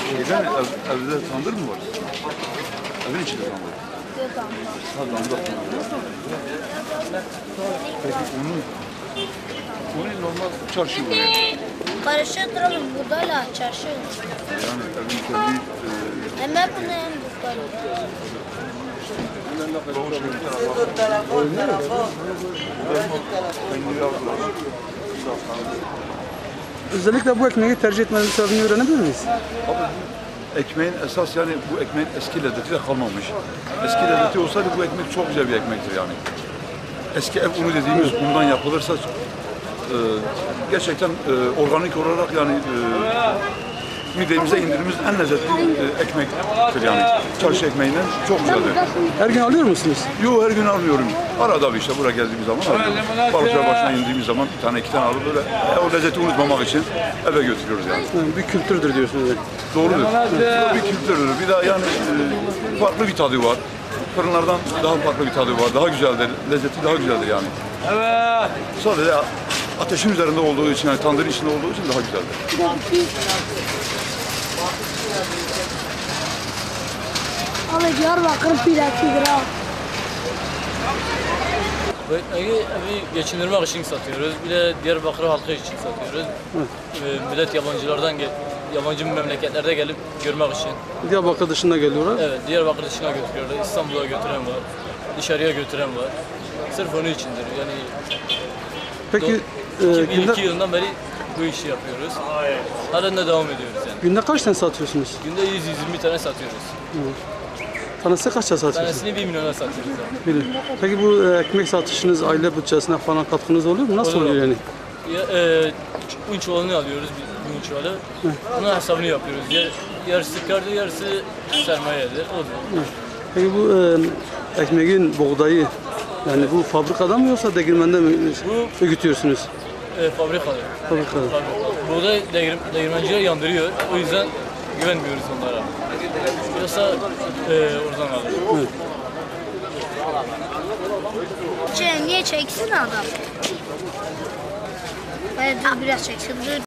Şeyden evde tandır mı var? Evin içinde tandır. Ha, tandır. Peki onu normal çarşı mı? Karıştıralım budayla çarşı. Yani evin kendi... Hemen bunu hem budalı. Özellikle bu ekmeği tercih etmenin sebebini öğrenebilir miyiz? Ekmeğin esas yani bu ekmeğin eski lezzeti de kalmamış. Eski lezzeti olsaydı bu ekmek çok güzel bir ekmektir yani. Eski ev unu dediğimiz undan yapılırsa gerçekten organik olarak yani midemize indirdiğimiz en lezzetli ekmektir yani. Çarşı ekmeğinden çok güzeldir. Her gün alıyor musunuz? Yo, her gün alıyorum. Arada bir işte buraya geldiğimiz zaman alıyorum. Balıkçılar başına indiğimiz zaman bir tane iki tane alıp böyle o lezzeti unutmamak için eve götürüyoruz yani. Bir kültürdür diyorsunuz. Doğrudur. Bu bir kültürdür. Bir daha yani farklı bir tadı var. Fırınlardan daha farklı bir tadı var. Daha güzeldir. Lezzeti daha güzeldir yani. Evet. Sadece ateşin üzerinde olduğu için, yani tandırın içinde olduğu için daha güzeldir. Ama Diyarbakır'ın pilatidir ha. Bu ekmeği geçindirmek için satıyoruz. Bir de Diyarbakır halkı için satıyoruz. Millet yabancı memleketlerde gelip görmek için. Diyarbakır dışında geliyorlar. Evet, Diyarbakır dışına götürüyorlar. İstanbul'a götüren var. Dışarıya götüren var. Sırf onun içindir. Yani Peki 2002 yılından beri bu işi yapıyoruz. Halen de devam ediyoruz yani. günde kaç tane satıyorsunuz? Günde 100-120 tane satıyoruz. Tanesi kaça satıyorsunuz? Tanesini 1 milyona satıyoruz yani. Bilir. Peki bu ekmek satışınız aile bütçesine falan katkınız oluyor mu? Nasıl oluyor yani? Un çuvalını alıyoruz, un çuvalı. Onun hesabını yapıyoruz. Yarısı kardı, yarısı sermayedir. Odur. Peki bu ekmeğin buğdayı yani bu fabrikadan mı yoksa değirmende mi öğütüyorsunuz? Fabrikada. Fabrikada. Buğday değirmenciler yandırıyor. O yüzden güvenmiyoruz onlara. Yoksa oradan alırız. Niye çeksin adam? Hayır dur biraz çeksin. Dur.